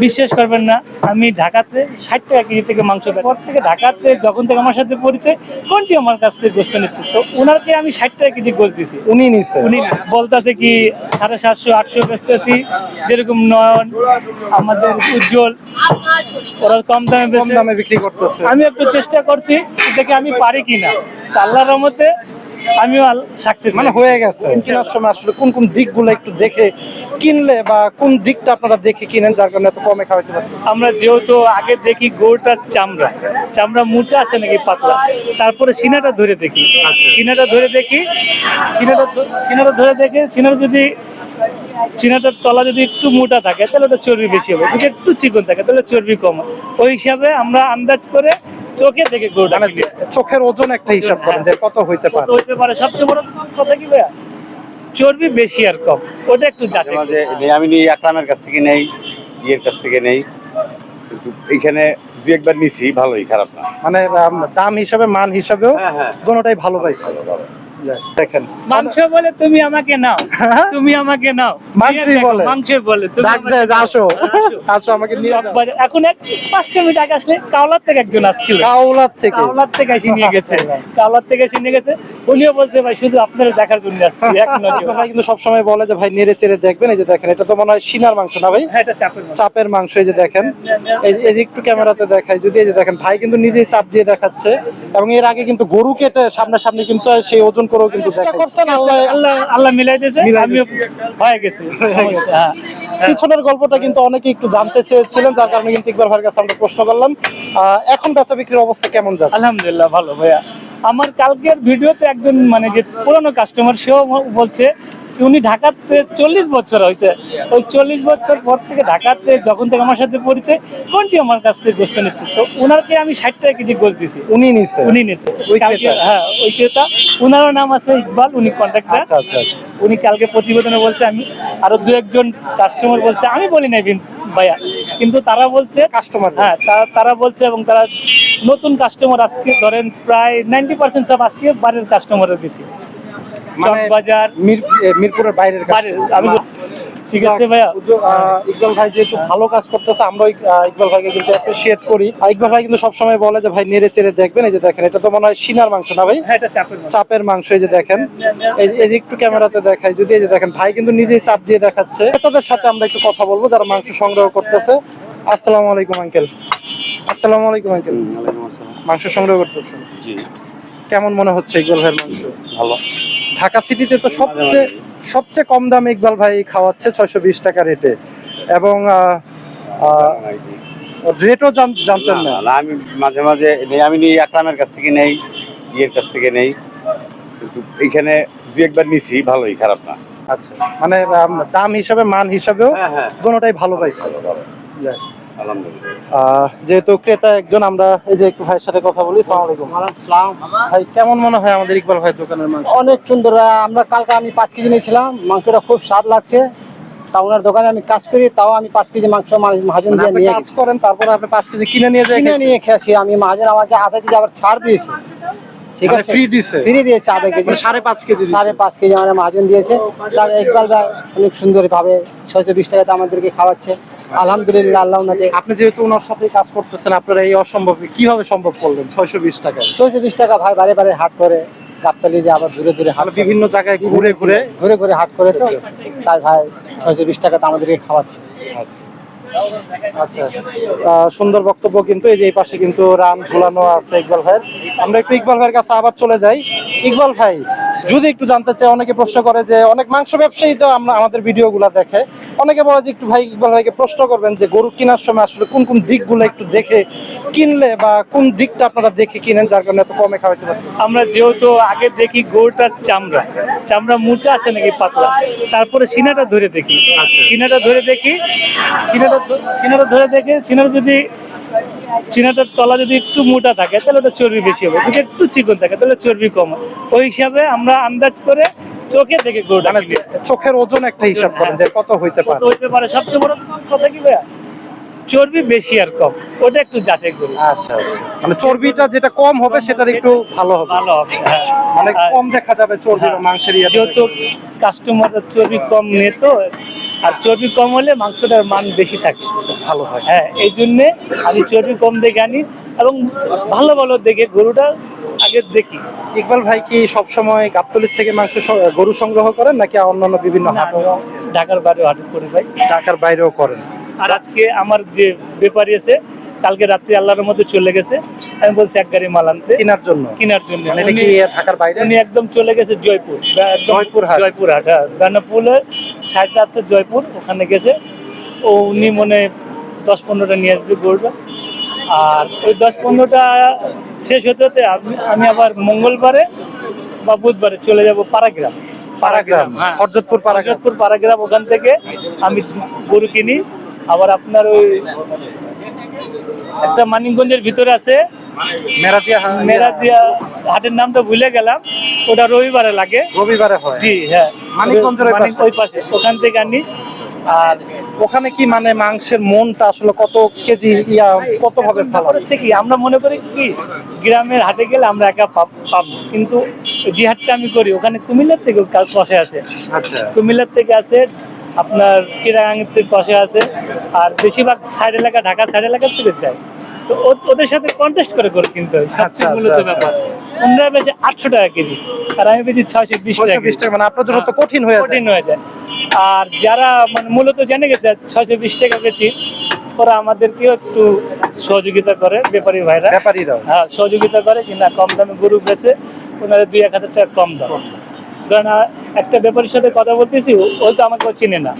বিশ্বাস করবেন না, আমি ঢাকাতে 60 টাকা কেজি থেকে মাংস বেচি। পর থেকে ঢাকাতে যখন থেকে আমার সাথে পরিচয়, কোনটি আমার কাছ থেকে গোস্ত নিচ্ছে, তো ওনাকে আমি 60 টাকা কেজি গোস্ত দিছি। উনি নিছে। উনি বলতেছে কি 750 800 বেচতেছি, যেরকম নয়ন, আমাদের উজ্জ্বল, ওরা কম দামে কম বেচে। দামে বিক্রি করতেছে। আমি একটু চেষ্টা করছি দেখে আমি পারি কিনা, তা আল্লাহর রহমতে আমিও সাকসেস মানে হয়ে গেছে। কেনার সময় আসলে কোন কোন দিকগুলো একটু দেখে কিনলে বা কোন দিকটা আপনারা দেখে কিনেন যার কারণে এত কমে খাওয়াতে পারতেন? আমরা যেহেতু আগে দেখি গরুটার চামড়া চামড়া মোটা আছে নাকি পাতলা, তারপরে সিনাটা ধরে দেখি, সিনাটা ধরে দেখি, সিনাটা ধরে দেখে সিনাটা যদি চিনাটার তলা যদি একটু মোটা থাকে তাহলে তো চর্বি বেশি হবে, যদি একটু চিকন থাকে তাহলে চর্বি কম হবে। ওই হিসাবে আমরা আন্দাজ করে চোখে থেকে গরুটা মানে কিনি। চোখের ওজন একটা হিসাব করেন যে কত হইতে কত পারে। হইতে পারে, সবচেয়ে বড় কথা কি ভাইয়া, চর্বি বেশি আর কম, ওটা একটু যাচাই মাঝে মাঝে আমি নিই, আকরামের কাছ থেকে নেই, ইয়ের কাছ থেকে নেই, কিন্তু এখানে দু একবার নিছি, ভালোই, খারাপ না। মানে দাম হিসাবে মান হিসাবেও দোনোটাই ভালো পাইছে। দেখেন মাংস বলে তুমি আমাকে নাও, তুমি আমাকে নাও, মাংসই বলে। মাংস বলে তুমি ডাক আমাকে দেয় যে নাও। আসো আসো। আসো আমাকে নিয়ে যাও। চকবাজার এখন 5টা মিনিট আগে আসলে কাওলার থেকে একজন আসছিল, কাউলার থেকে। কাওলার থেকে এসে নিয়ে গেছে, কাওলার থেকে এসে নিয়ে গেছে। উনিও বলছে ভাই শুধু আপনারা দেখার জন্য আসছি, এক নজর। ভাই কিন্তু সবসময় বলে যে ভাই নেড়ে চেড়ে দেখবেন। এই যে দেখেন, এটা তো মনে হয় সিনার মাংস না ভাই? হ্যাঁ, এটা চাপের মাংস। চাপের মাংস। এই যে দেখেন, এই যে একটু ক্যামেরাতে দেখাই যদি, এই যে দেখেন ভাই কিন্তু নিজেই চাপ দিয়ে দেখাচ্ছে, এবং এর আগে কিন্তু গরু কেটে সামনাসামনি কিন্তু সেই ওজন করেও কিন্তু চেষ্টা করছেন। আল্লাহ আল্লাহ আল্লাহ মিলাই দিয়েছে, আমিও হয়ে গেছি। হ্যাঁ, পিছনের গল্পটা কিন্তু অনেকে একটু জানতে চেয়েছিলেন, যার কারণে কিন্তু ইকবাল ভাইয়ের কাছে আমরা প্রশ্ন করলাম। এখন বেচা বিক্রির অবস্থা কেমন যাচ্ছে? আলহামদুলিল্লাহ ভালো ভাইয়া। আমার কালকের ভিডিওতে একজন মানে যে পুরনো কাস্টমার, সেও বলছে উনি ঢাকাতে 40 বছর হইতে, ওই 40 বছর পর থেকে ঢাকাতে যখন থেকে আমার সাথে পরিচয়, কোনটি আমার কাছ থেকে গোস্ত নিচ্ছে, তো ওনাকে আমি 60 টাকা কেজি গোস্ত দিছি। উনি নিছে। উনি নিছে ওই কালকে, ক্রেতা? হ্যাঁ ওই ক্রেতা। ওনারও নাম আছে ইকবাল, উনি কন্ট্রাক্টর। আচ্ছা আচ্ছা। উনি কালকে প্রতিবেদনে বলছে, আমি আরো দু একজন কাস্টমার বলছে, আমি বলি নাই ভাইয়া, কিন্তু তারা বলছে কাস্টমার। হ্যাঁ, তারা বলছে, এবং তারা নতুন কাস্টমার আজকে ধরেন প্রায় 90% সব আজকে বাড়ির কাস্টমারও দিছি। মানে চকবাজার মিরপুরের বাইরের কাছে। আমি ঠিক আছে ভাইয়া। ইকবাল ভাই যেহেতু ভালো কাজ করতেছে, আমরা ইকবাল ভাইকে কিন্তু অ্যাপ্রিশিয়েট করি। ইকবাল ভাই কিন্তু সবসময় বলে যে ভাই নেড়ে চেড়ে দেখবেন। এই যে দেখেন, এটা তো মনে হয় সিনার মাংস না ভাই? হ্যাঁ, এটা চাপের মাংস। চাপের মাংস। এই যে দেখেন, এই যে একটু ক্যামেরাতে দেখাই যদি, এই যে দেখেন ভাই কিন্তু নিজেই চাপ দিয়ে দেখাচ্ছে। তাদের সাথে আমরা একটু কথা বলবো যারা মাংস সংগ্রহ করতেছে। আসসালামু আলাইকুম আঙ্কেল। আসসালামু আলাইকুম আঙ্কেল। মাংস সংগ্রহ করতেছেন? জি। কেমন মনে হচ্ছে ইকবাল ভাইয়ের মাংস? ভালো। ঢাকা সিটিতে তো সবচেয়ে কম দামে ইকবাল ভাই খাওয়াচ্ছে 620 টাকা রেটে, এবং রেটও জানতেন না? না, আমি মাঝে মাঝে নেই, আমি নিই, আকরামের কাছ থেকে নেই, ইয়ের কাছ থেকে নেই, কিন্তু এখানে দু একবার নিছি, ভালোই, খারাপ না। আচ্ছা, মানে দাম হিসাবে মান হিসাবেও দোনোটাই ভালো পাইছে। যাক, আলহামদুলিল্লাহ। যেহেতু ক্রেতা একজন, আমরা এই যে একটু ভাইয়ের সাথে কথা বলি। আসসালামু আলাইকুম। ভাই, কেমন মনে হয় আমাদের ইকবাল ভাই দোকানের মাংস? অনেক সুন্দর। আমরা কালকে আমি 5 কেজি নিয়েছিলাম, মাংসটা খুব স্বাদ লাগছে। তা ওনার দোকানে আমি কাজ করি, তাও আমি 5 কেজি মাংস মহাজন দিয়ে আপনি নিয়ে কাজ গেছি। করেন, তারপরে আপনি 5 কেজি কিনে নিয়ে নিয়ে খেয়েছি আমি। মহাজন আমাকে আধা কেজি আবার ছাড় দিয়েছে, ঠিক মানে আছে, ফ্রি দিছে? ফ্রি দিয়েছে আধা কেজি। 5.5 কেজি। 5.5 কেজি আমার মহাজন দিয়েছে। তার ইকবাল ভাই অনেক সুন্দরভাবে 620 টাকাতে আমাদেরকে খাওয়াচ্ছে। আলহামদুলিল্লাহ, আল্লাহ ওনাকে। আপনি যেহেতু ওনার সাথে কাজ করতেছেন, আপনারা এই অসম্ভব কিভাবে সম্ভব করলেন 620 টাকা? 620 টাকা ভাই বারে বারে হাট করে, গাবতলি যে আবার দূরে দূরে হাট, বিভিন্ন জায়গায় ঘুরে ঘুরে ঘুরে হাট করে, তো তাই ভাই 620 টাকাতে আমাদেরকে খাওয়াচ্ছে। আচ্ছা, সুন্দর বক্তব্য। কিন্তু এই যে এই পাশে কিন্তু রান ঝুলানো আছে ইকবাল ভাইয়ের। আমরা একটু ইকবাল ভাইয়ের কাছে আবার চলে যাই। ইকবাল ভাই, যদি একটু জানতে চাই, অনেকে প্রশ্ন করে যে অনেক মাংস ব্যবসায়ী তো আমাদের ভিডিওগুলো দেখে, অনেকে বলে যে একটু ভাই ইকবাল ভাইকে প্রশ্ন করবেন যে গরু কেনার সময় আসলে কোন কোন দিকগুলো একটু দেখে কিনলে, বা কোন দিকটা আপনারা দেখে কিনেন যার কারণে এত কমে খাওয়াতে পারেন? আমরা যেহেতু আগে দেখি গরুটার চামড়া মোটা আছে নাকি পাতলা, তারপরে সিনাটা ধরে দেখি, সিনাটা ধরে দেখি, সিনাটা ধরে দেখে সিনাটা যদি চিনাটার তলা যদি একটু মোটা থাকে তাহলে ওটা চর্বি বেশি হবে, যদি একটু চিকন থাকে তাহলে চর্বি কম হবে। ওই হিসাবে আমরা আন্দাজ করে চোখে থেকে গরুটা কিনি। চোখের ওজন একটা হিসাব করেন যে কত হইতে পারে। হইতে পারে, সবচেয়ে বড় কথা কি ভাইয়া, চর্বি বেশি আর কম, ওটা একটু যাচাই করি। আচ্ছা আচ্ছা, মানে চর্বিটা যেটা কম হবে সেটার একটু ভালো হবে। ভালো হবে, হ্যাঁ। মানে কম দেখা যাবে চর্বি বা মাংসের ইয়ে। যেহেতু কাস্টমার চর্বি কম নেই, তো আর চর্বি কম হলে মাংসটার মান বেশি থাকে। ভালো হয়। হ্যাঁ, এই জন্যে আমি চর্বি কম দেখে আনি এবং ভালো ভালো দেখে গরুটা আগে দেখি। ইকবাল ভাই কি সবসময় গাবতলীর থেকে মাংস গরু সংগ্রহ করেন নাকি অন্যান্য বিভিন্ন না, হাট, আমি ঢাকার বাইরেও হাট করি ভাই। ঢাকার বাইরেও করেন? আর আজকে আমার যে ব্যাপারী আছে, কালকে রাত্রে আল্লাহর মধ্যে চলে গেছে, আমি বলছি এক গাড়ি মাল আনতে কেনার জন্য? কেনার জন্য। মানে এটা কি ঢাকার বাইরে? উনি একদম চলে গেছে জয়পুর, জয়পুরহাট? জয়পুরহাট, হ্যাঁ, দানাপুলের সাইডটা আছে জয়পুর, ওখানে গেছে। ও উনি মনে 10-15টা নিয়ে আসবে গরুটা। আর ওই 10-15টা শেষ হতে হতে আমি আবার মঙ্গলবারে বা বুধবারে চলে যাব পাড়াগ্রাম। পাড়াগ্রাম, হ্যাঁ, হরজতপুর পাড়াগ্রাম। হরজতপুর পাড়াগ্রাম, ওখান থেকে আমি গরু কিনি। আবার আপনার ওই একটা মানিকগঞ্জের ভিতরে আছে মেরাদিয়া হাটের নামটা ভুলে গেলাম, ওটা রবিবারে লাগে। রবিবারে হয়? জি হ্যাঁ, মানিকগঞ্জের ওই পাশে? ওই পাশে, ওখান থেকে আনি। আর ওখানে কি মানে মাংসের মনটা আসলে কত কেজি কত ভাবে ফেলা হচ্ছে কি, আমরা মনে করি কি গ্রামের হাটে গেলে আমরা একা পাবো, কিন্তু যে হাটটা আমি করি ওখানে কুমিল্লার থেকে কষে আছে। আচ্ছা, কুমিল্লার থেকে আছে, আপনার চিরাগাঙ্গের থেকে কষে আছে, আর বেশিরভাগ সাইড এলাকা, ঢাকা সাইড এলাকার থেকে যায়। তো ওদের সাথে কন্টেস্ট করে কিনতে হয়, সবচেয়ে মূলত ব্যাপার। ওনারা বেশি 800 টাকা কেজি, আর আমি বেশি 620 টাকা। 620 টাকা, মানে আপনার জন্য তো কঠিন হয়ে যায়। কঠিন হয়ে যায়। আর যারা মানে মূলত জেনে গেছে 620 টাকা বেশি, ওরা আমাদেরকেও একটু সহযোগিতা করে, ব্যাপারীরা। হ্যাঁ, সহযোগিতা করে কিনা কম দামে গরু বেচে, ওনারা 2-1000 টাকা কম দাম। কারণ একটা ব্যাপারীর সাথে কথা বলতেছি, ও তো আমাকে চিনে না,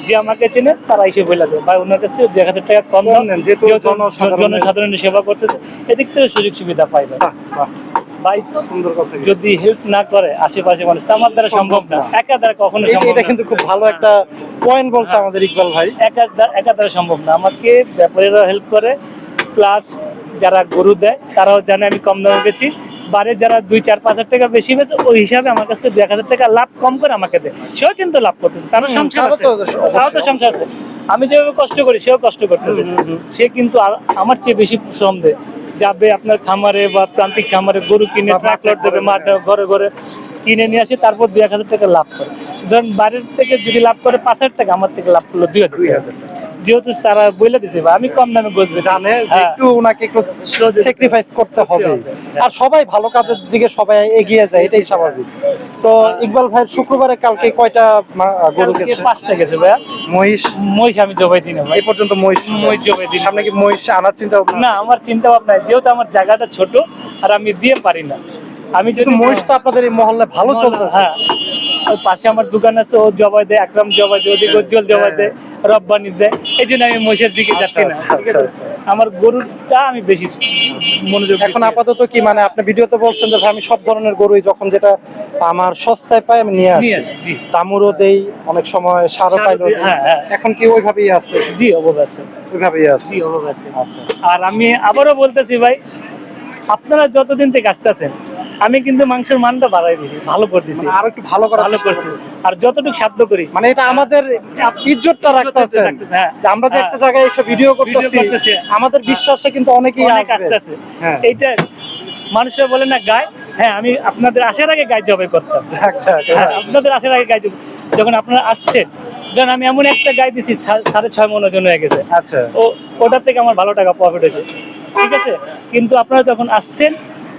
যে আমাকে চেনে তারা এসে বলে দেবে ভাই ওনার কাছ থেকে 2000 টাকা কম দাম, যেহেতু জনসাধারণের সেবা করতেছে, এদিক থেকে সুযোগ সুবিধা পাই ভাই। সুন্দর কথা। যদি হেল্প না করে আশেপাশে মানুষ, তা আমার দ্বারা সম্ভব না, একা দ্বারা কখনো সম্ভব না। এটা কিন্তু খুব ভালো একটা পয়েন্ট বলছে আমাদের ইকবাল ভাই। একা দ্বারা সম্ভব না, আমাকে ব্যাপারীরা হেল্প করে, প্লাস যারা গরু দেয় তারাও জানে আমি কম দামে বেচি। বারে যারা 2-4-5 টাকা বেশি বেছে, ওই হিসাবে আমার কাছ থেকে 1000 টাকা লাভ কম করে আমাকে দেয়, সেও কিন্তু লাভ করতেছে, তারও সংসার আছে, তারও তো সংসার আছে। আমি যেভাবে কষ্ট করি সেও কষ্ট করতেছে, সে কিন্তু আমার চেয়ে বেশি শ্রম দেয়। যাবে আপনার খামারে বা প্রান্তিক খামারে গরু কিনে ট্রাক লোড দেবে, মাঠ ঘরে ঘরে কিনে নিয়ে আসে, তারপর 2000 টাকা লাভ করে। ধরেন বাইরের থেকে যদি লাভ করে 5000 টাকা, আমার থেকে লাভ করলো 2000 টাকা। যেহেতু তারা বলে দিছে আমি কম দামে গোছ বেচি, জানে যে একটু ওনাকে একটু স্যাক্রিফাইস করতে হবে। আর সবাই ভালো কাজের দিকে সবাই এগিয়ে যায়, এটাই স্বাভাবিক। তো ইকবাল ভাই শুক্রবারে কালকে কয়টা গরু গেছে? 5টা গেছে ভাইয়া। মহিষ আমি জবাই দিই না ভাই, এই পর্যন্ত মহিষ জবাই দিই। সামনে কি মহিষ আনার চিন্তা ভাবনা? না, আমার চিন্তা ভাবনা নাই, যেহেতু আমার জায়গাটা ছোট আর আমি দিয়ে পারি না। আমি যদি মহিষ তো আপনাদের এই মহল্লায় ভালো চলছে। হ্যাঁ, ওই পাশে আমার দোকান আছে, ও জবাই দেয়, একরাম জবাই দেয়, ওদিকে উজ্জ্বল জবাই দেয়, রব্বানি দেয়, এই জন্য আমি মহিষের দিকে যাচ্ছি না। ঠিক আছে, আমার গরুটা আমি বেশি মনোযোগ দিচ্ছি। এখন আপাতত কি মানে আপনি ভিডিওতে বলছেন যে ভাই আমি সব ধরনের গরুই যখন যেটা আমার সস্তায় পাই আমি নিয়ে আসি, দামুরও দেই, অনেক সময় সারও পাইলো। এখন কি ওইভাবেই আছে? জি, অবশ্যই আছে, ওইভাবেই আছে। জি, অবশ্যই আছে। আচ্ছা, আর আমি আবারও বলতেছি ভাই, আপনারা যতদিন থেকে আসতেছেন আমি কিন্তু মাংসের মানটা বাড়াই দিছি, ভালো করে দিছি, আর একটু ভালো করছি, আর যতটুকু সাধ্য করি। মানে এটা আমাদের ইজ্জতটা রাখতেছে, যে আমরা যে একটা জায়গায় এসে ভিডিও করতেছি, আমাদের বিশ্বাসে কিন্তু অনেকেই আসতেছে। এইটা মানুষরা বলে না গায়, হ্যাঁ আমি আপনাদের আসার আগে গায়ে জবাই করতাম। আচ্ছা, আপনাদের আসার আগে গায়ে, যখন আপনারা আসছেন, কারণ আমি এমন একটা গায়ে দিচ্ছি 6.5 মন ওজন হয়ে গেছে। আচ্ছা, ওটার থেকে আমার ভালো টাকা প্রফিট হয়েছে, ঠিক আছে। কিন্তু আপনারা যখন আসছেন,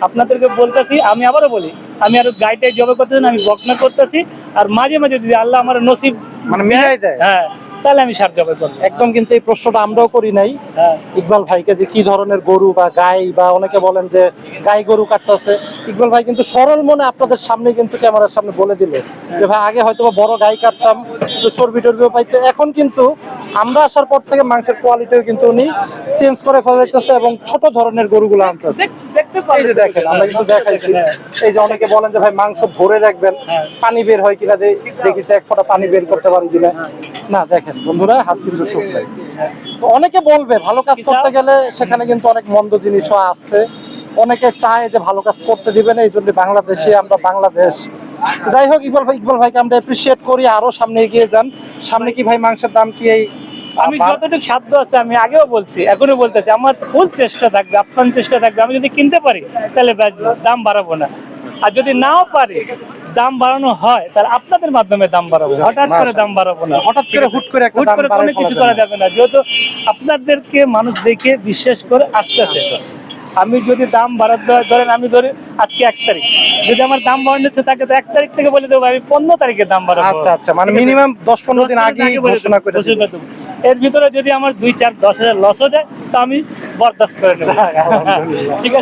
আপনাদেরকে বলতেছি, আমি আবারও বলি, আমি আরো গাইটাই জবাই করতেছি, আমি বকনা করতেছি, আর মাঝে মাঝে যদি আল্লাহ আমার নসিব মানে মিলাই দেয়, হ্যাঁ, তাহলে আমি সার জবাই করবো একদম। কিন্তু এই প্রশ্নটা আমরাও করি নাই ইকবাল ভাইকে, যে কি ধরনের গরু বা গাই, বা অনেকে বলেন যে গাই গরু কাটতেছে। ইকবাল ভাই কিন্তু সরল মনে আপনাদের সামনে কিন্তু ক্যামেরার সামনে বলে দিল যে ভাই আগে হয়তো বড় গাই কাটতাম, চর্বি টর্বিও পাইতে, এখন কিন্তু আমরা আসার পর থেকে মাংসের কোয়ালিটিও কিন্তু উনি চেঞ্জ করে ফেলাইতেছে এবং ছোট ধরনের গরুগুলো আনতেছে। এই যে দেখেন, আমরা কিন্তু দেখাইছি, এই যে অনেকে বলেন যে ভাই মাংস ধরে দেখবেন পানি বের হয় কিনা, দেখি এক ফোঁটা পানি বের করতে পারি কিনা। না, দেখেন বন্ধুরা, হাত কিন্তু শুকনাই। তো অনেকে বলবে ভালো কাজ করতে গেলে সেখানে কিন্তু অনেক মন্দ জিনিসও আসছে, অনেকে চায় যে ভালো কাজ করতে দিবেন, এই জন্য বাংলাদেশে আমরা বাংলাদেশ। যাই হোক, ইকবাল ভাইকে আমরা অ্যাপ্রিসিয়েট করি, আরো সামনে এগিয়ে যান। সামনে কি ভাই মাংসের দাম কি এই আমি যতটুকু সাধ্য আছে, আমি আগেও বলছি, এখনো বলতেছি, আমার ফুল চেষ্টা থাকবে, আপ্রাণ চেষ্টা থাকবে। আমি যদি কিনতে পারি তাহলে বেচবো, দাম বাড়াবো না। আর যদি নাও পারি, দাম বাড়ানো হয় তাহলে আপনাদের মাধ্যমে দাম বাড়াবো, হঠাৎ করে দাম বাড়াবো না। হঠাৎ করে হুট করে একটা হুট দাম করে বাড়ায় কোনো কিছু ফেলা করা যাবে যাবে না, যেহেতু আপনাদেরকে মানুষ দেখে বিশ্বাস করে আসতেছে। আমি যদি দাম বাড়াতে হয়, ধরেন আমি ধরি আজকে 1 তারিখ, যদি আমার দাম বাড়াচ্ছে তাকে তো 1 তারিখ থেকে বলে দেবো আমি 15 তারিখে দাম বাড়াবো। আচ্ছা আচ্ছা, মানে ঠিক আছে? মিনিমাম 10-15 দিন 10 আগে আগে বলে ঘোষণা করে ঘোষণা দিবেন। দেবো। এর ভিতরে যদি আমার 2-4-10 হাজার লসও যায় তা আমি বরদাস্ত করে নেবো। আলহামদুলিল্লাহ। ঠিক আছে।